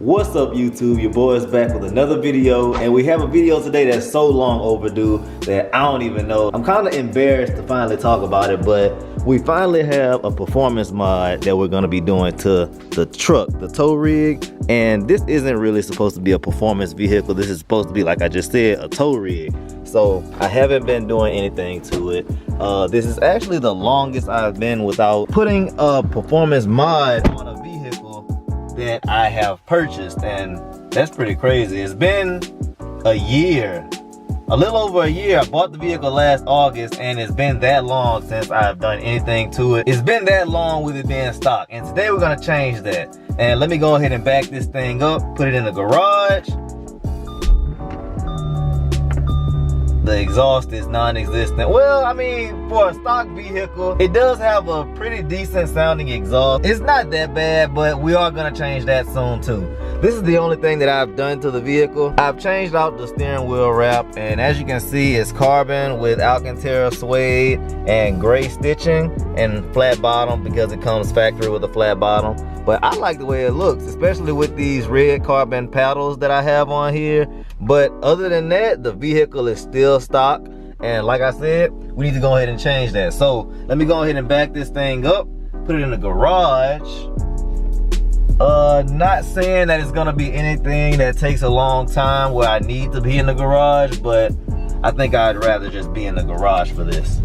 What's up YouTube, your boy is back with another video, and we have a video today that's so long overdue that I don't even know. I'm kind of embarrassed to finally talk about it, but we finally have a performance mod that we're going to be doing to the truck, the tow rig. And this isn't really supposed to be a performance vehicle. This is supposed to be, like I just said, a tow rig. So I haven't been doing anything to it. This is actually the longest I've been without putting a performance mod on a vehicle that I have purchased, and that's pretty crazy. It's been a year, a little over a year. I bought the vehicle last August, and it's been that long since I've done anything to it. It's been that long with it being stock, and today we're gonna change that. And let me go ahead and back this thing up, put it in the garage. The exhaust is non-existent. Well, I mean, for a stock vehicle, it does have a pretty decent sounding exhaust. It's not that bad, but we are gonna change that soon too. This is the only thing that I've done to the vehicle. I've changed out the steering wheel wrap, and as you can see, it's carbon with Alcantara suede and gray stitching and flat bottom because it comes factory with a flat bottom. But I like the way it looks, especially with these red carbon paddles that I have on here. But other than that, the vehicle is still stock. And like I said, we need to go ahead and change that. So let me go ahead and back this thing up, put it in the garage. Not saying that it's gonna be anything that takes a long time where I need to be in the garage, but I think I'd rather just be in the garage for this.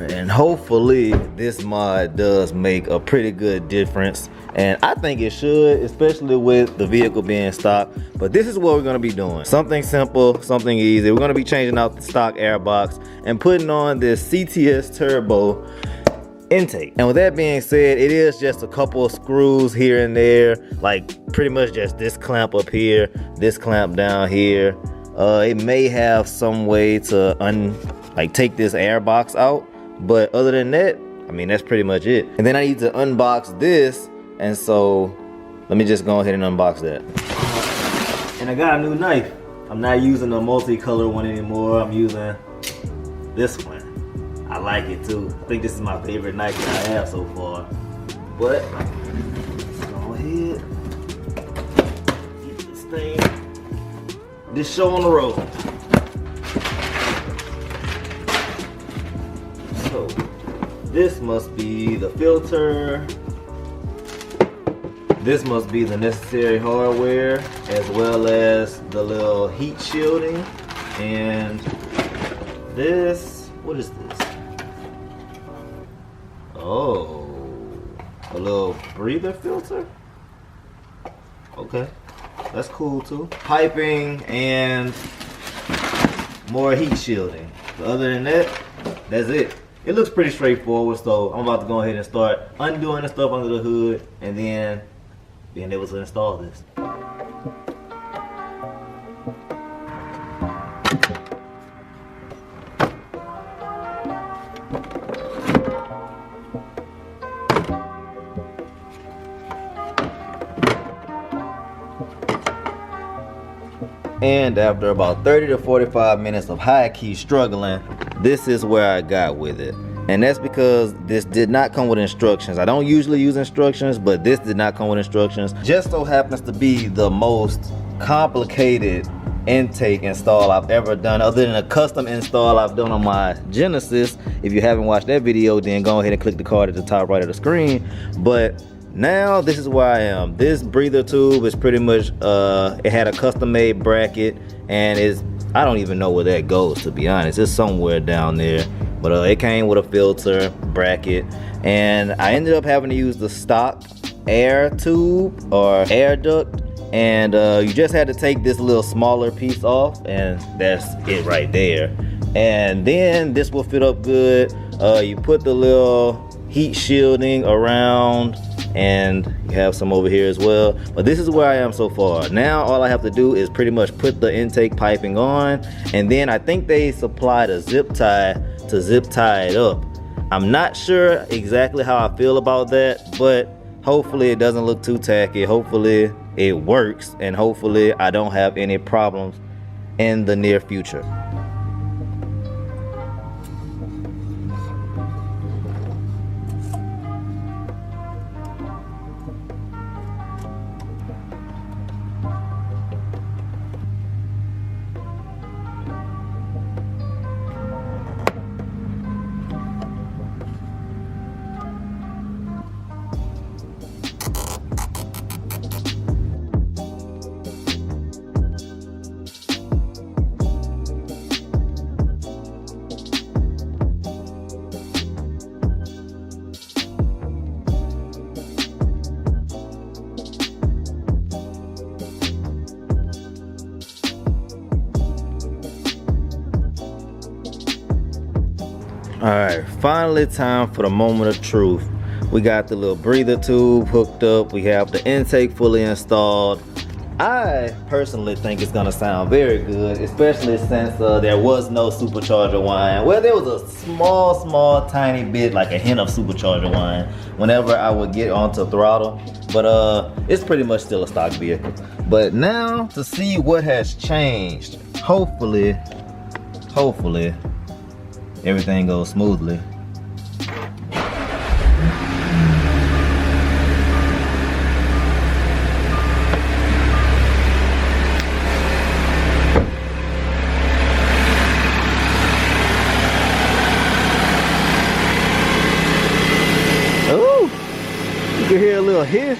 And hopefully this mod does make a pretty good difference, and I think it should, especially with the vehicle being stock. But this is what we're going to be doing, something simple, something easy. We're going to be changing out the stock air box and putting on this CTS Turbo intake. And with that being said, it is just a couple of screws here and there, like pretty much just this clamp up here, this clamp down here. It may have some way to take this air box out. But other than that, I mean, that's pretty much it. And then I need to unbox this, and so let me just go ahead and unbox that. And I got a new knife. I'm not using the multicolor one anymore. I'm using this one. I like it too. I think this is my favorite knife that I have so far. But let's go ahead, get this show on the road. So this must be the filter. This must be the necessary hardware, as well as the little heat shielding. And this, what is this? Oh, a little breather filter. Okay, that's cool too. Piping and more heat shielding. But other than that, that's it. It looks pretty straightforward, so I'm about to go ahead and start undoing the stuff under the hood and then being able to install this. And after about 30 to 45 minutes of high-key struggling, this is where I got with it. And that's because this did not come with instructions. I don't usually use instructions, but this did not come with instructions. Just so happens to be the most complicated intake install I've ever done, other than a custom install I've done on my Genesis. If you haven't watched that video, then go ahead and click the card at the top right of the screen. But now this is where I am. This breather tube is pretty much, it had a custom made bracket, and I don't even know where that goes, to be honest. It's somewhere down there. But it came with a filter, bracket, and I ended up having to use the stock air tube or air duct. And you just had to take this little smaller piece off, and that's it right there. And then this will fit up good. You put the little heat shielding around, and you have some over here as well. But this is where I am so far. Now all I have to do is pretty much put the intake piping on, and then I think they supplied a zip tie to zip tie it up. I'm not sure exactly how I feel about that, but hopefully it doesn't look too tacky. Hopefully it works, and hopefully I don't have any problems in the near future. Alright, finally time for the moment of truth. We got the little breather tube hooked up. We have the intake fully installed. I personally think it's gonna sound very good, especially since there was no supercharger whine. Well, there was a small, tiny bit, like a hint of supercharger whine whenever I would get onto throttle. But it's pretty much still a stock vehicle. But now to see what has changed. Hopefully, everything goes smoothly. Ooh, you can hear a little hiss.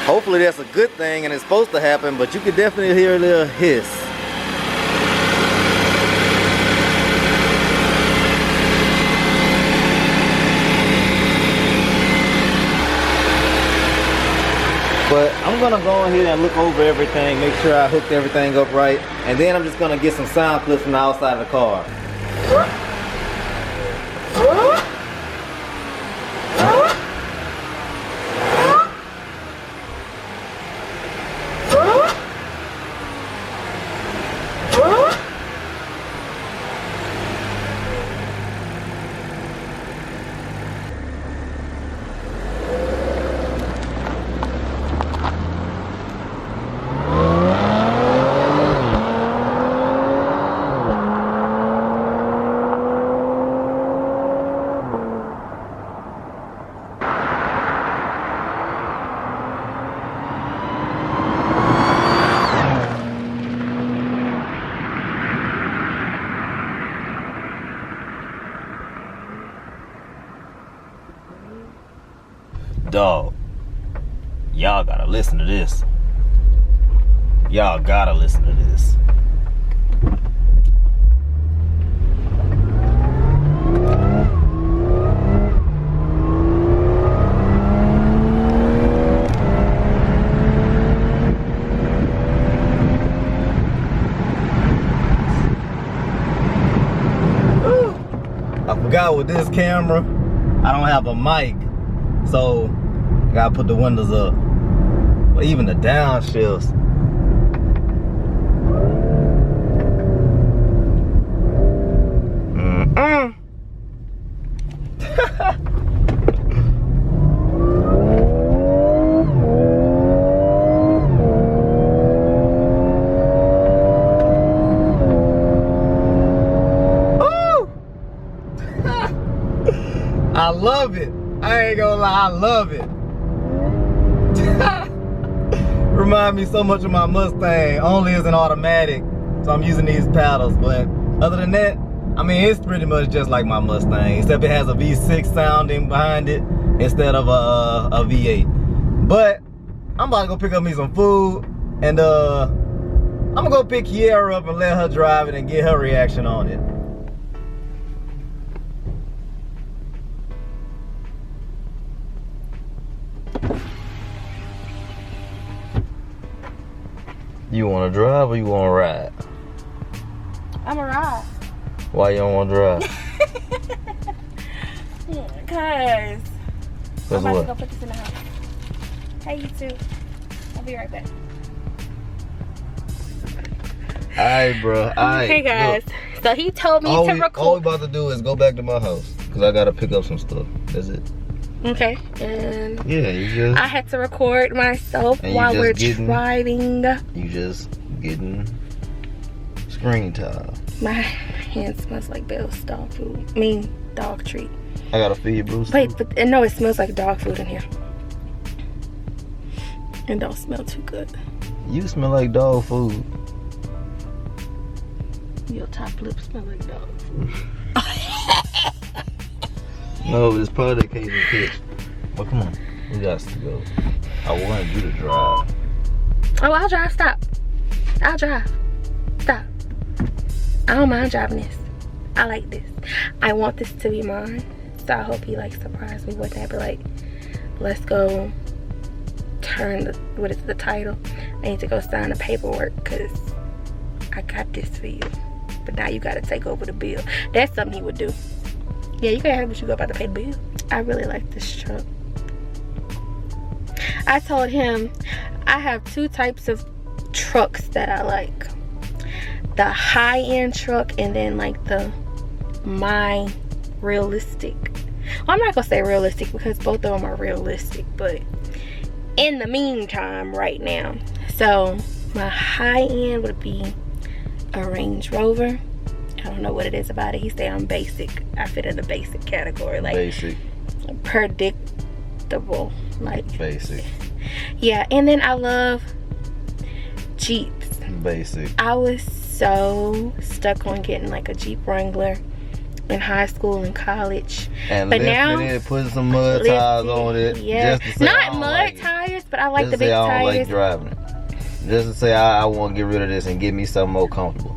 Hopefully that's a good thing and it's supposed to happen, but you can definitely hear a little hiss. But I'm gonna go ahead and look over everything, make sure I hooked everything up right, and then I'm just gonna get some sound clips from the outside of the car. Dog, y'all gotta listen to this. Y'all gotta listen to this. I forgot with this camera, I don't have a mic, so I gotta put the windows up. But even the downshifts. I love it. I ain't gonna lie, I love it. Remind me so much of my Mustang, only as an automatic, so I'm using these paddles. But other than that, I mean, it's pretty much just like my Mustang, except it has a V6 sounding behind it instead of a V8. But I'm about to go pick up me some food, and I'm gonna go pick Kiera up and let her drive it and get her reaction on it. You want to drive or you want to ride? I'm a ride. Why you don't want to drive? Cause I'm about what? to go put this in the house. Hey, you too. I'll be right back. Alright, bro. Alright. Hey guys. Look, so he told me to record. All we about to do is go back to my house because I gotta pick up some stuff. That's it. Okay. And yeah, you just. I had to record myself while we're driving. You just getting screen time. My hand smells like Bell's dog food. I mean, dog treat. I gotta feed you, Bruce. Wait, but no, it smells like dog food in here. It don't smell too good. You smell like dog food. Your top lip smell like dog food. No, it's probably the case of pitch. But come on, we got to go. I wanted you to drive. Oh, I'll drive. Stop. I'll drive. Stop. I don't mind driving this. I like this. I want this to be mine. So I hope he like surprised me with that. But like, let's go turn the, what is the title? I need to go sign the paperwork because I got this for you. but now you gotta take over the bill. That's something he would do. Yeah, you can't help but you go about to pay the bill. I really like this truck. I told him I have 2 types of trucks that I like. The high-end truck, and then like the my realistic. Well, I'm not gonna say realistic because both of them are realistic, but in the meantime right now. So my high-end would be a Range Rover. I don't know what it is about it. He said I'm basic. I fit in the basic category, like basic, predictable, like basic. Yeah, and then I love Jeeps. Basic. I was so stuck on getting like a Jeep Wrangler in high school and college, And but now it, putting some mud tires on it. Yeah, just to say not mud like tires, but I like just the to big say I don't tires. like driving it. Just to say I want to get rid of this and get me something more comfortable.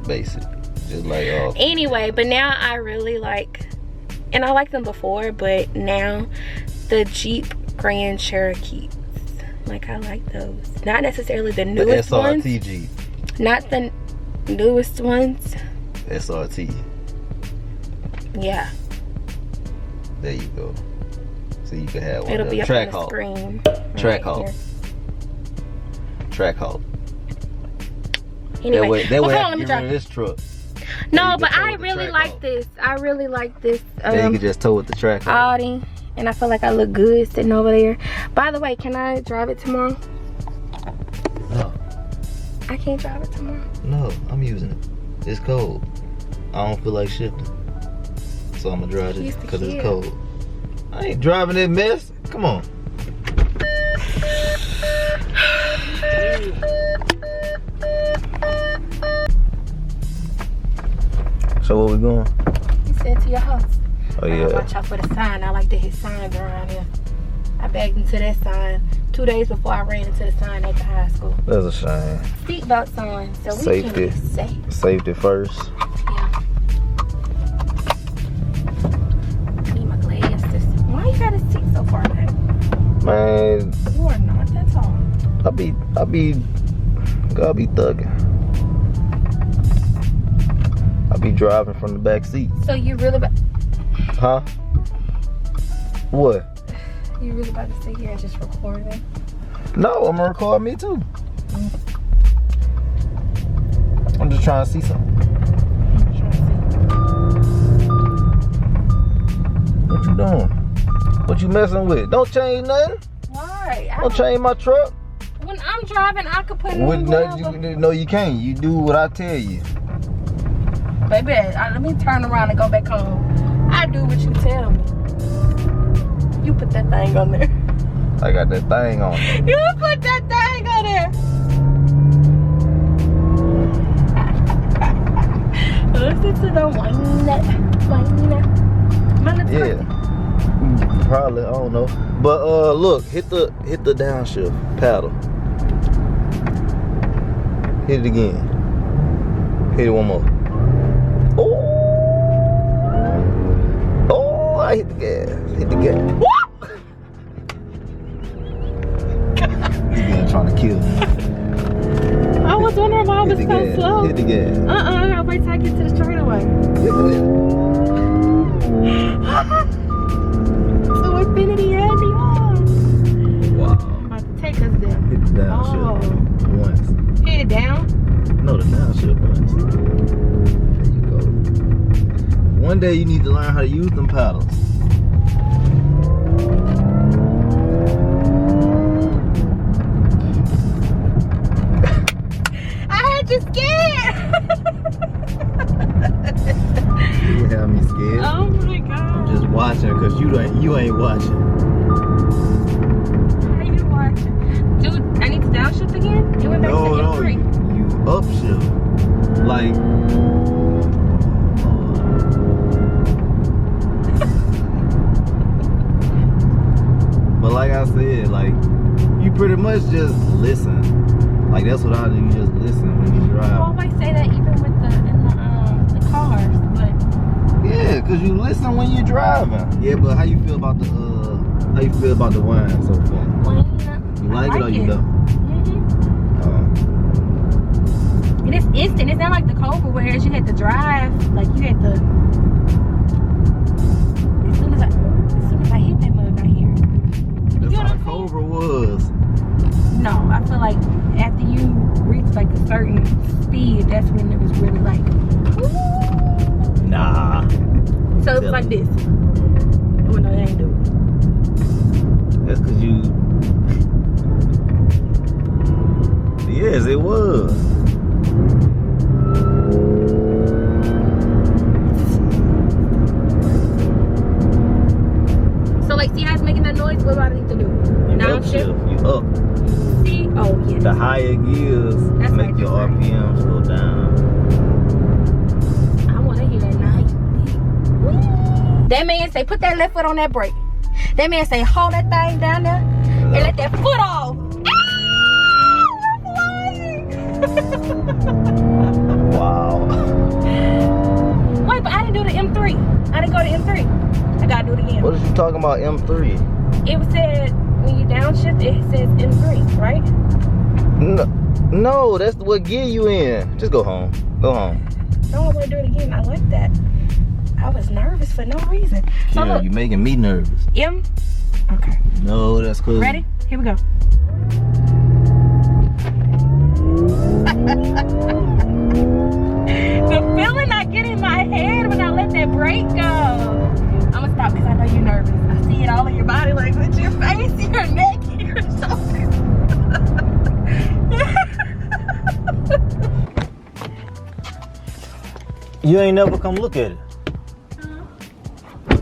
Basic. Just like Anyway, but now I really like, and I liked them before, but now the Jeep Grand Cherokees. Like, I like those. Not necessarily the newest ones. SRT Jeep. Not the newest ones. SRT. Yeah. There you go. So you can have one. It'll be up Track on the Hawk. screen. Track right Hawk. here. Track Hawk. Anyway, They would hold on, have let me to get rid drive. of this truck. No, you but can tow I with the really Track like Hawk. this. I really like this. Then you can just tow with the Track Hawk. Audi, and I feel like I look good sitting over there. By the way, can I drive it tomorrow? No. I can't drive it tomorrow. No, I'm using it. It's cold. I don't feel like shifting. So I'm gonna drive it because it's cold. I ain't driving that mess. Come on. So where we going? He said to your house. Oh yeah. Watch out for the sign. I like to hit signs around here. I backed into that sign 2 days before I ran into the sign at the high school. That's a shame. Seatbelts on, so we Safety. can be safe. Safety first. Yeah. Need my glasses. Why you gotta sit so far back? Man, You are not that tall. gotta be thugging. I be driving from the back seat. So you really about Huh? What? you really about to sit here and just record me? No, I'm gonna record me too. I'm just trying to see something. I'm trying to What you doing? What you messing with? Don't change nothing. see. Why? Don't change my truck. When I'm driving, I could put it What, on no, you can't. You do what I tell you. Baby, let me turn around and go back home. I do what you tell me. You put that thing on there. I got that thing on. You put that thing on there. Listen to the whine. Yeah. Probably, I don't know. But look, hit the downshift pedal. Hit it again. Hit it one more. Oh, I hit the gas. Hit the gas. This guy trying to kill me. I was wondering why I was Hit so the gas. slow. Hit the gas. I'll wait till I get to the straightaway. Hit the To infinity and beyond. Wow. I'm about to take us there. Hit the downshift once. Hit it down. No, the downshift once. There you go. One day you need to learn how to use them paddles. I had you scared. You have me scared. Oh my god. I'm just watching because you ain't watching. How you watching? Dude, I need to downshift again? You went back to No, M3. you upshift. Like, but like I said, like, you pretty much just listen. Like, that's what I do. You just listen when you I drive. always say that even with the cars, but Yeah, cause you listen when you're driving. Yeah, but how you feel about the wine so far? well, You like it or you don't? You And it's instant. It's not like the Cobra where you had to drive. Like you had to. As soon as I hit that mug, I hear it. That's how the Cobra was. No, I feel like after you reach like a certain speed, that's when it was really like. Woo! Nah. So it's like this. Oh no, it ain't do it. That's cause you. Yes, it was. So like, see how it's making that noise? What do I need to do? You Now I'm upshift. You up. See? Oh yeah. The higher gears That's make right, your that's right. RPMs go down. I want to hear that nice. That man say, put that left foot on that brake. That man say, hold that thing down there and let that foot off. Wow. Wait, but I didn't do the M3. I didn't go to M3. I gotta do it again. What is you talking about, M3? It said when you downshift, it says M3, right? No, that's what gear you in. Just go home. Go home. No, I want to do it again. I like that. I was nervous for no reason. So Yeah, look, you making me nervous. M. Okay. No, that's cool. Ready? Here we go. The feeling I get in my head when I let that brake go. I'm gonna stop because I know you're nervous. I see it all in your body language, your face, your neck, your shoulders. You ain't never come look at it.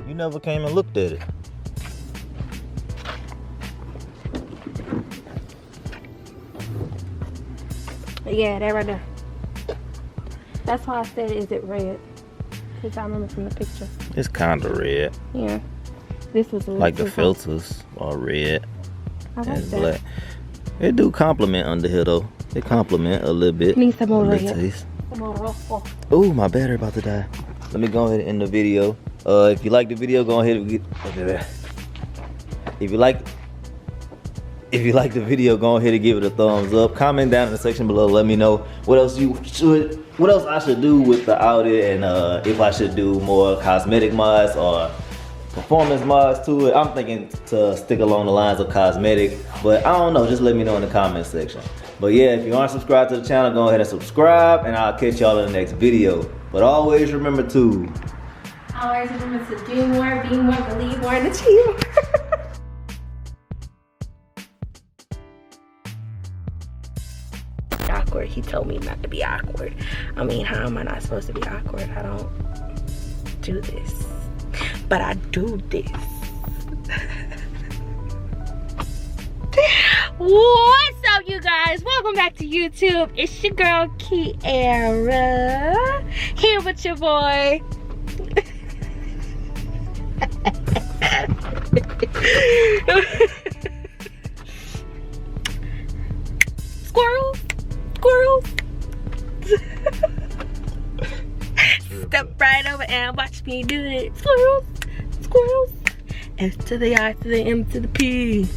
You never came and looked at it. Yeah, that right there. That's why I said, is it red? Because I remember from the picture. It's kind of red. Yeah. This was a Like the little- filters are red I like and that. black. It do complement under here though. It complement a little bit. Need some more a little red. taste. Come on, oh. Ooh, my battery about to die. Let me go ahead and end the video. If you like the video, go ahead and get. If you like the video, go ahead and give it a thumbs up. Comment down in the section below. Let me know what else I should do with the Audi, and if I should do more cosmetic mods or performance mods to it. I'm thinking to stick along the lines of cosmetic, but I don't know. Just let me know in the comment section. But yeah, if you aren't subscribed to the channel, go ahead and subscribe, and I'll catch y'all in the next video. But always remember to do more, be more, believe more, and achieve more. Awkward. He told me not to be awkward. I mean, how am I not supposed to be awkward? I don't do this, but I do this. What's up, you guys? Welcome back to YouTube. It's your girl Kiara here with your boy. Squirrels. Step right over and watch me do it. Squirrels. S to the I to the M to the P.